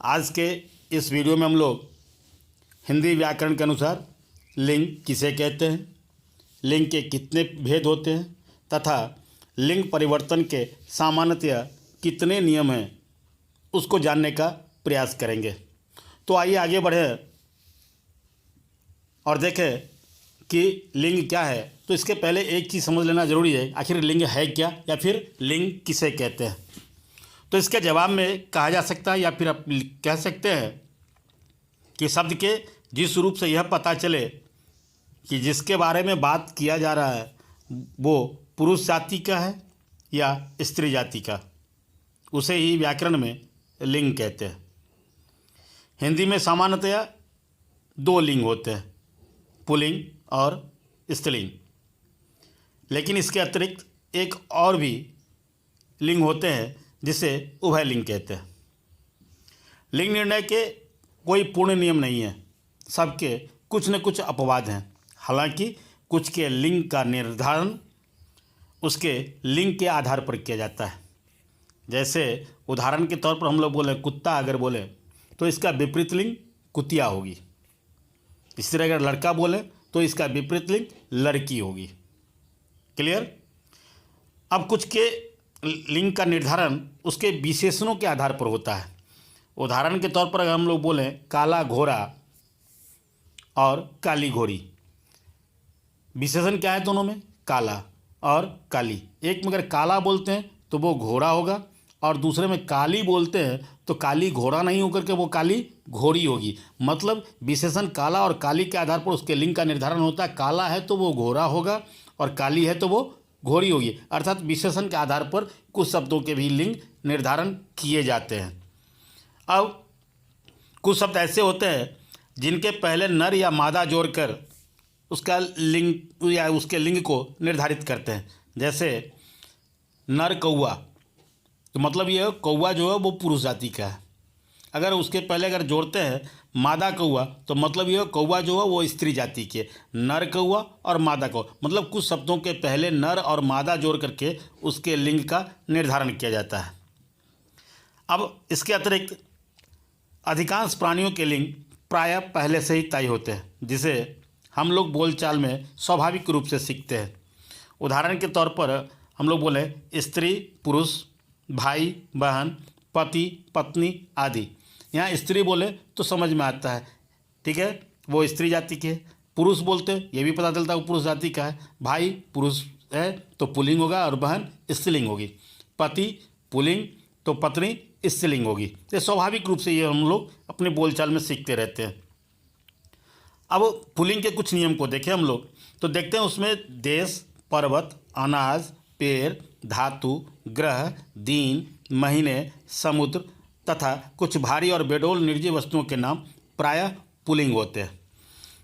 आज के इस वीडियो में हम लोग हिंदी व्याकरण के अनुसार लिंग किसे कहते हैं, लिंग के कितने भेद होते हैं तथा लिंग परिवर्तन के सामान्यतया कितने नियम हैं उसको जानने का प्रयास करेंगे। तो आइए आगे बढ़ें और देखें कि लिंग क्या है। तो इसके पहले एक चीज़ समझ लेना ज़रूरी है, आखिर लिंग है क्या या फिर लिंग किसे कहते हैं। तो इसके जवाब में कहा जा सकता है या फिर आप कह सकते हैं कि शब्द के जिस रूप से यह पता चले कि जिसके बारे में बात किया जा रहा है वो पुरुष जाति का है या स्त्री जाति का, उसे ही व्याकरण में लिंग कहते हैं। हिंदी में सामान्यतया दो लिंग होते हैं, पुल्लिंग और स्त्रीलिंग, लेकिन इसके अतिरिक्त एक और भी लिंग होते हैं जिसे उभय लिंग कहते हैं। लिंग निर्णय के कोई पूर्ण नियम नहीं है, सबके कुछ न कुछ अपवाद हैं। हालांकि कुछ के लिंग का निर्धारण उसके लिंग के आधार पर किया जाता है। जैसे उदाहरण के तौर पर हम लोग बोले कुत्ता अगर बोले तो इसका विपरीत लिंग कुतिया होगी। इसी तरह अगर लड़का बोले तो इसका विपरीत लिंग लड़की होगी। क्लियर। अब कुछ के लिंग का निर्धारण उसके विशेषणों के आधार पर होता है। उदाहरण के तौर पर अगर हम लोग बोलें काला घोड़ा और काली घोड़ी, विशेषण क्या है दोनों में? काला और काली। एक में अगर काला बोलते हैं तो वो घोड़ा होगा और दूसरे में काली बोलते हैं तो काली घोड़ा नहीं होकर के वो काली घोड़ी होगी। मतलब विशेषण काला और काली के आधार पर उसके लिंग का निर्धारण होता है। काला है तो वो घोड़ा होगा और काली है तो वो घोड़ी होगी। अर्थात विशेषण के आधार पर कुछ शब्दों के भी लिंग निर्धारण किए जाते हैं। अब कुछ शब्द ऐसे होते हैं जिनके पहले नर या मादा जोड़कर उसका लिंग या उसके लिंग को निर्धारित करते हैं। जैसे नर कौआ, तो मतलब ये कौआ जो है वो पुरुष जाति का है। अगर उसके पहले अगर जोड़ते हैं मादा कौआ तो मतलब ये कौआ जो है वो स्त्री जाति के। नर कौआ और मादा कौआ, मतलब कुछ शब्दों के पहले नर और मादा जोड़ करके उसके लिंग का निर्धारण किया जाता है। अब इसके अतिरिक्त अधिकांश प्राणियों के लिंग प्रायः पहले से ही तय होते हैं, जिसे हम लोग बोलचाल में स्वाभाविक रूप से सीखते हैं। उदाहरण के तौर पर हम लोग बोले स्त्री पुरुष, भाई बहन, पति पत्नी आदि। यहाँ स्त्री बोले तो समझ में आता है, ठीक है, वो स्त्री जाति के है। पुरुष बोलते ये भी पता चलता है वो पुरुष जाति का है। भाई पुरुष है तो पुल्लिंग होगा और बहन स्त्रीलिंग होगी। पति पुल्लिंग तो पत्नी स्त्रीलिंग होगी। ये स्वाभाविक रूप से ये हम लोग अपने बोलचाल में सीखते रहते हैं। अब पुल्लिंग के कुछ नियम को देखें हम लोग तो देखते हैं उसमें देश, पर्वत, अनाज, पेड़, धातु, ग्रह, दिन, महीने, समुद्र तथा कुछ भारी और बेडौल निर्जीव वस्तुओं के नाम प्रायः पुल्लिंग होते हैं।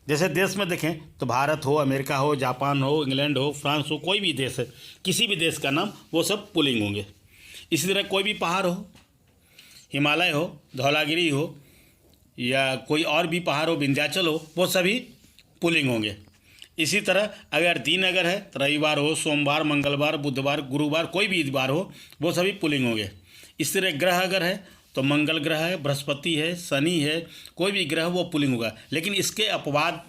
जैसे देश में देखें तो भारत हो, अमेरिका हो, जापान हो, इंग्लैंड हो, फ्रांस हो, कोई भी देश है, किसी भी देश का नाम वो सब पुल्लिंग होंगे। इसी तरह कोई भी पहाड़ हो, हिमालय हो, धौलागिरी हो या कोई और भी पहाड़ हो, विंध्याचल हो, वो सभी पुल्लिंग होंगे। इसी तरह अगर दिन अगर है तो रविवार हो, सोमवार, मंगलवार, बुधवार, गुरुवार, कोई भी बार हो वो सभी पुल्लिंग होंगे। इस तरह ग्रह अगर है तो मंगल ग्रह है, बृहस्पति है, शनि है, कोई भी ग्रह वो पुल्लिंग होगा। लेकिन इसके अपवाद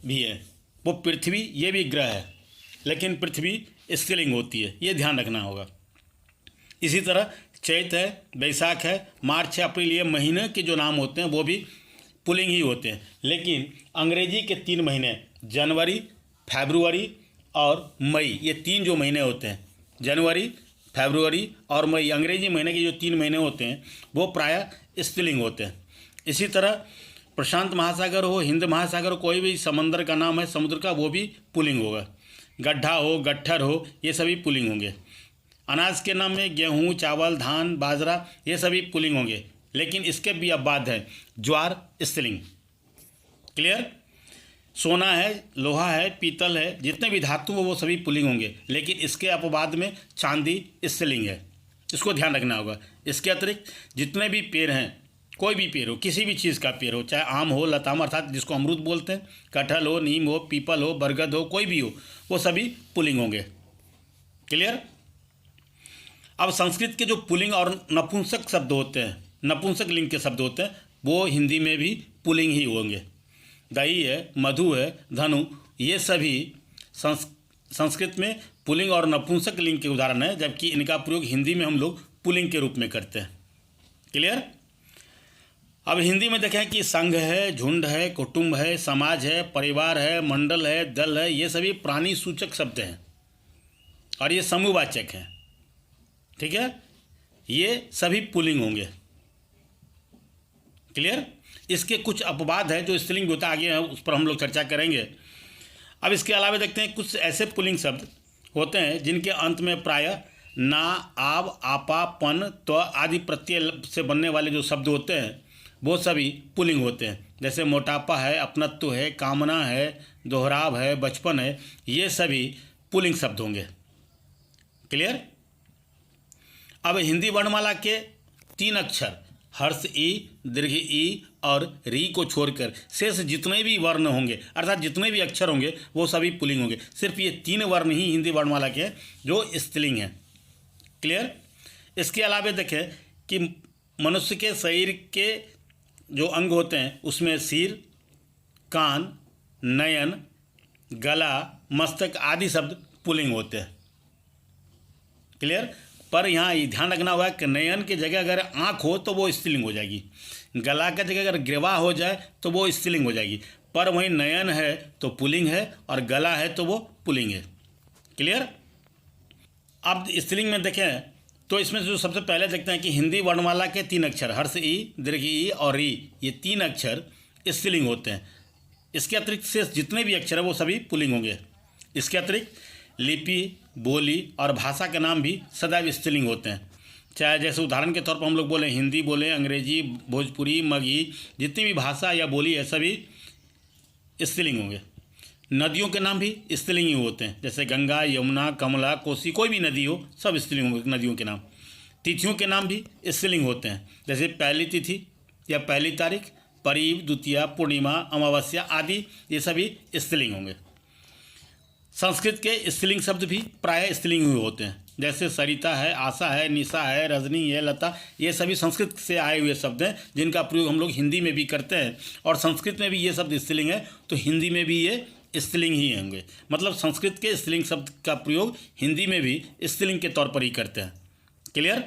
भी हैं। वो पृथ्वी ये भी ग्रह है लेकिन पृथ्वी स्त्रीलिंग होती है, ये ध्यान रखना होगा। इसी तरह चैत है, वैशाख है, मार्च है, अप्रैल, ये महीने के जो नाम होते हैं वो भी पुल्लिंग ही होते हैं। लेकिन अंग्रेजी के 3 महीने जनवरी, फरवरी और मई, ये 3 जो महीने होते हैं, जनवरी, फरवरी और मई, अंग्रेजी महीने के जो 3 महीने होते हैं वो प्रायः स्त्रीलिंग होते हैं। इसी तरह प्रशांत महासागर हो, हिंद महासागर हो, कोई भी समंदर का नाम है समुद्र का, वो भी पुल्लिंग होगा। गड्ढा हो, गट्ठर हो, ये सभी पुल्लिंग होंगे। अनाज के नाम में गेहूँ, चावल, धान, बाजरा, ये सभी पुल्लिंग होंगे। लेकिन इसके भी अपवाद हैं, ज्वार स्त्रीलिंग। क्लियर। सोना है, लोहा है, पीतल है, जितने भी धातु हो वो सभी पुल्लिंग होंगे। लेकिन इसके अपवाद में चांदी स्त्रीलिंग है, इसको ध्यान रखना होगा। इसके अतिरिक्त जितने भी पेड़ हैं, कोई भी पेड़ हो, किसी भी चीज़ का पेड़ हो, चाहे आम हो, लताम अर्थात जिसको अमरूद बोलते हैं, कटहल हो, नीम हो, पीपल हो, बरगद हो, कोई भी हो, वो सभी पुल्लिंग होंगे। क्लियर। अब संस्कृत के जो पुल्लिंग और नपुंसक शब्द होते हैं नपुंसक लिंग के शब्द होते हैं वो हिंदी में भी पुल्लिंग ही होंगे। दही है, मधु है, धनु, ये सभी संस्कृत में पुल्लिंग और नपुंसक लिंग के उदाहरण हैं, जबकि इनका प्रयोग हिंदी में हम लोग पुल्लिंग के रूप में करते हैं। क्लियर। अब हिंदी में देखें कि संघ है, झुंड है, कुटुंब है, समाज है, परिवार है, मंडल है, दल है, ये सभी प्राणी सूचक शब्द हैं और ये समूहवाचक हैं। ठीक है, ये सभी पुल्लिंग होंगे। क्लियर। इसके कुछ अपवाद है जो स्त्रीलिंग होता है, आगे है उस पर हम लोग चर्चा करेंगे। अब इसके अलावा देखते हैं कुछ ऐसे पुल्लिंग शब्द होते हैं जिनके अंत में प्रायः ना, आव, आपा, पन, त्व आदि प्रत्यय से बनने वाले जो शब्द होते हैं वो सभी पुल्लिंग होते हैं। जैसे मोटापा है, अपनत्व है, कामना है, दोहराव है, बचपन है, ये सभी पुल्लिंग शब्द होंगे। क्लियर। अब हिंदी वर्णमाला के 3 अक्षर हर्ष ई, दीर्घ ई और री को छोड़कर शेष जितने भी वर्ण होंगे अर्थात जितने भी अक्षर होंगे वो सभी पुल्लिंग होंगे। सिर्फ ये 3 वर्ण ही हिंदी वर्णमाला के जो स्त्रीलिंग हैं। क्लियर। इसके अलावा देखें कि मनुष्य के शरीर के जो अंग होते हैं उसमें सिर, कान, नयन, गला, मस्तक आदि शब्द पुल्लिंग होते हैं। क्लियर। पर यहाँ ध्यान रखना हुआ कि नयन की जगह अगर आँख हो तो वो स्त्रीलिंग हो जाएगी, गला की जगह अगर ग्रीवा हो जाए तो वो स्त्रीलिंग हो जाएगी। पर वहीं नयन है तो पुल्लिंग है और गला है तो वो पुल्लिंग है। क्लियर। अब स्त्रीलिंग में देखें तो इसमें जो सबसे पहले देखते हैं कि हिंदी वर्णमाला के 3 अक्षर हर्ष ई, दीर्घ ई और री, ये 3 अक्षर स्त्रीलिंग होते हैं। इसके अतिरिक्त से जितने भी अक्षर हैं वो सभी पुल्लिंग होंगे। इसके अतिरिक्त लिपि, बोली और भाषा के नाम भी सदैव स्त्रीलिंग होते हैं। चाहे जैसे उदाहरण के तौर पर हम लोग बोले हिंदी बोले, अंग्रेजी, भोजपुरी, मगही, जितनी भी भाषा या बोली है सभी स्त्रीलिंग होंगे। नदियों के नाम भी स्त्रीलिंग ही होते हैं, जैसे गंगा, यमुना, कमला, कोसी, कोई भी नदी हो सब स्त्रीलिंग होंगे नदियों के नाम। तिथियों के नाम भी स्त्रीलिंग होते हैं, जैसे पहली तिथि या पहली तारीख, परीब, द्वितीया, पूर्णिमा, अमावस्या आदि, ये सभी स्त्रीलिंग होंगे। संस्कृत के स्त्रीलिंग शब्द भी प्रायः स्त्रीलिंग हुए होते हैं, जैसे सरिता है, आशा है, निशा है, रजनी है, लता, ये सभी संस्कृत से आए हुए शब्द हैं जिनका प्रयोग हम लोग हिंदी में भी करते हैं। और संस्कृत में भी ये शब्द स्त्रीलिंग है तो हिंदी में भी ये स्त्रीलिंग ही होंगे। मतलब संस्कृत के स्त्रीलिंग शब्द का प्रयोग हिंदी में भी स्त्रीलिंग के तौर पर ही करते हैं। क्लियर।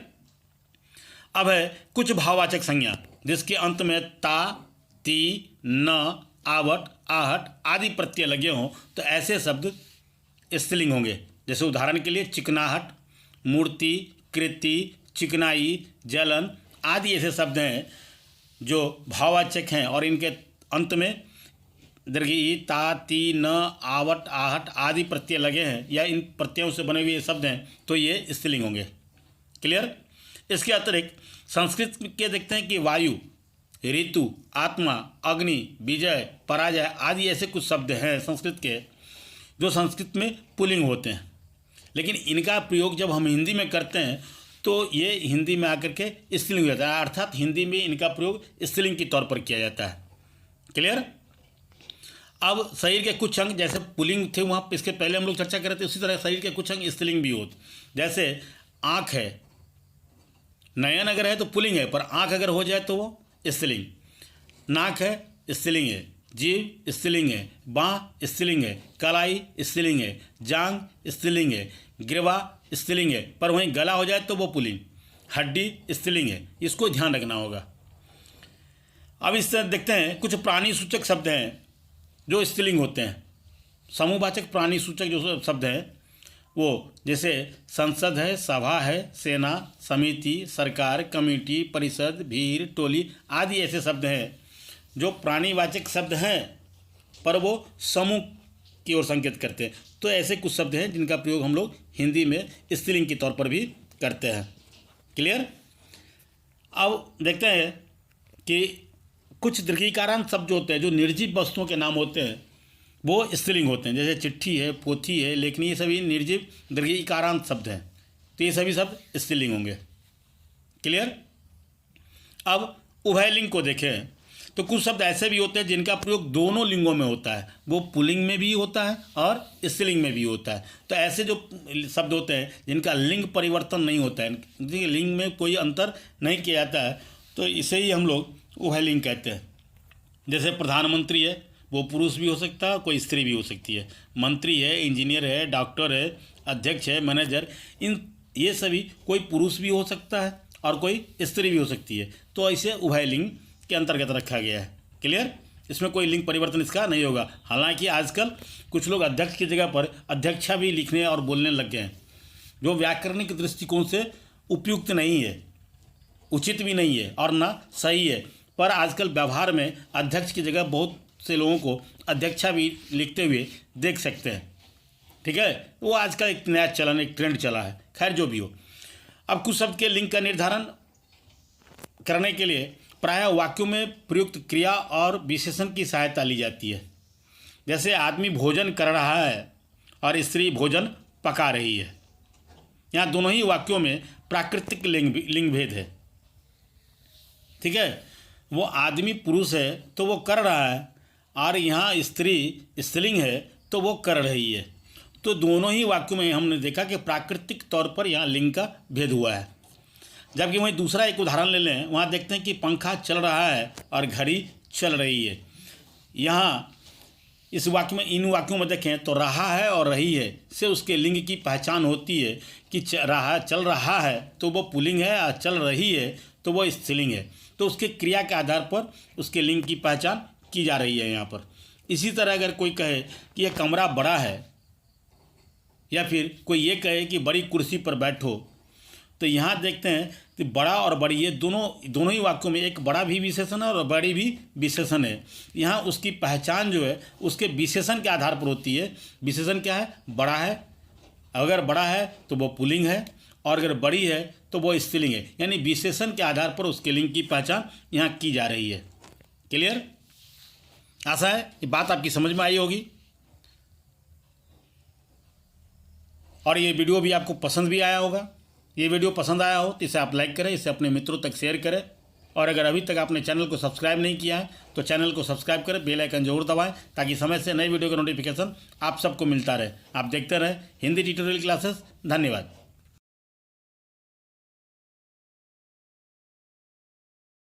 अब है कुछ भाववाचक संज्ञा जिसके अंत में ता, ती, न, आवट, आहट आदि प्रत्यय लगे हों तो ऐसे शब्द स्त्रीलिंग होंगे। जैसे उदाहरण के लिए चिकनाहट, मूर्ति, कृति, चिकनाई, जलन आदि ऐसे शब्द हैं जो भाववाचक हैं और इनके अंत में दीर्घ ई, ता, ती, न, आवट, आहट आदि प्रत्यय लगे हैं या इन प्रत्ययों से बने हुए शब्द हैं तो ये स्त्रीलिंग होंगे। क्लियर। इसके अतिरिक्त संस्कृत के देखते हैं कि वायु, ऋतु, आत्मा, अग्नि, विजय, पराजय आदि ऐसे कुछ शब्द हैं संस्कृत के जो संस्कृत में पुल्लिंग होते हैं, लेकिन इनका प्रयोग जब हम हिंदी में करते हैं तो ये हिंदी में आकर के स्त्रीलिंग हो जाता है, अर्थात हिंदी में इनका प्रयोग स्त्रीलिंग के तौर पर किया जाता है। क्लियर। अब शरीर के कुछ अंग जैसे पुल्लिंग थे वहाँ इसके पहले हम लोग चर्चा कर रहे थे, उसी तरह शरीर के कुछ अंग स्त्रीलिंग भी होते, जैसे आँख है, नयन अगर है तो पुल्लिंग है, पर आँख अगर हो जाए तो वो स्त्रीलिंग, नाक है स्त्रीलिंग है, जीभ स्त्रीलिंग है, बाँह स्त्रीलिंग है, कलाई स्त्रीलिंग है, जांघ स्त्रीलिंग है, ग्रीवा स्त्रीलिंग है, पर वहीं गला हो जाए तो वो पुल्लिंग, हड्डी स्त्रीलिंग है। इसको ध्यान रखना होगा। अब इस तरह देखते हैं कुछ प्राणी सूचक शब्द हैं जो स्त्रीलिंग होते हैं। समूहवाचक प्राणी सूचक जो शब्द हैं वो जैसे संसद है, सभा है, सेना, समिति, सरकार, कमेटी, परिषद, भीड़, टोली आदि ऐसे शब्द हैं जो प्राणीवाचक शब्द हैं पर वो समूह की ओर संकेत करते हैं। तो ऐसे कुछ शब्द हैं जिनका प्रयोग हम लोग हिंदी में स्त्रीलिंग के तौर पर भी करते हैं। क्लियर। अब देखते हैं कि कुछ दीर्घिकारांत शब्द जो होते हैं जो निर्जीव वस्तुओं के नाम होते हैं वो स्त्रीलिंग होते हैं, जैसे चिट्ठी है, पोथी है, लेखनी, ये सभी निर्जीव दीर्घिकारांत शब्द हैं तो ये सभी शब्द स्त्रीलिंग होंगे। क्लियर। अब उभयलिंग को देखें तो कुछ शब्द ऐसे भी होते हैं जिनका प्रयोग दोनों लिंगों में होता है, वो पुल्लिंग में भी होता है और स्त्रीलिंग में भी होता है। तो ऐसे जो शब्द होते हैं जिनका लिंग परिवर्तन नहीं होता है, लिंग में कोई अंतर नहीं किया जाता है, तो इसे ही हम लोग उभयलिंग कहते हैं। जैसे प्रधानमंत्री है, वो पुरुष भी हो सकता है, कोई स्त्री भी हो सकती है। मंत्री है, इंजीनियर है, डॉक्टर है, अध्यक्ष है, मैनेजर, ये सभी कोई पुरुष भी हो सकता है और कोई स्त्री भी हो सकती है। तो इसे उभयलिंग के अंतर्गत रखा गया है। क्लियर? इसमें कोई लिंग परिवर्तन इसका नहीं होगा। हालांकि आजकल कुछ लोग अध्यक्ष की जगह पर अध्यक्षा भी लिखने और बोलने लग गए हैं, जो व्याकरणिक दृष्टिकोण से उपयुक्त नहीं है, उचित भी नहीं है और ना सही है। पर आजकल व्यवहार में अध्यक्ष की जगह बहुत से लोगों को अध्यक्षा भी लिखते हुए देख सकते हैं। ठीक है, वो आज का एक नया चलन, एक ट्रेंड चला है। खैर जो भी हो, अब कुछ शब्द के लिंग का निर्धारण करने के लिए प्रायः वाक्यों में प्रयुक्त क्रिया और विशेषण की सहायता ली जाती है। जैसे आदमी भोजन कर रहा है और स्त्री भोजन पका रही है। यहाँ दोनों ही वाक्यों में प्राकृतिक लिंग भेद है। ठीक है, वो आदमी पुरुष है तो वो कर रहा है, और यहाँ स्त्री स्त्रीलिंग है तो वो कर रही है। तो दोनों ही वाक्यों में हमने देखा कि प्राकृतिक तौर पर यहाँ लिंग का भेद हुआ है। जबकि वहीं दूसरा एक उदाहरण ले लें, वहाँ देखते हैं कि पंखा चल रहा है और घड़ी चल रही है। यहाँ इस वाक्य में, इन वाक्यों में देखें तो रहा है और रही है से उसके लिंग की पहचान होती है कि चल रहा है तो वो पुल्लिंग है, और चल रही है तो वो स्त्रीलिंग है। तो उसके क्रिया के आधार पर उसके लिंग की पहचान की जा रही है यहाँ पर। इसी तरह अगर कोई कहे कि यह कमरा बड़ा है, या फिर कोई ये कहे कि बड़ी कुर्सी पर बैठो, तो यहाँ देखते हैं कि बड़ा और बड़ी, ये दोनों ही वाक्यों में एक बड़ा भी विशेषण है और बड़ी भी विशेषण है। यहाँ उसकी पहचान जो है उसके विशेषण के आधार पर होती है। विशेषण क्या है? बड़ा है। अगर बड़ा है तो वो पुल्लिंग है, और अगर बड़ी है तो वो स्त्रीलिंग है। यानी विशेषण के आधार पर उसके लिंग की पहचान यहाँ की जा रही है। क्लियर? आशा है ये बात आपकी समझ में आई होगी, और ये वीडियो भी आपको पसंद भी आया होगा। ये वीडियो पसंद आया हो तो इसे आप लाइक करें, इसे अपने मित्रों तक शेयर करें, और अगर अभी तक आपने चैनल को सब्सक्राइब नहीं किया है तो चैनल को सब्सक्राइब करें, बेल आइकन जरूर दबाएं, ताकि समय से नई वीडियो का नोटिफिकेशन आप सबको मिलता रहे। आप देखते रहें हिंदी ट्यूटोरियल क्लासेस। धन्यवाद।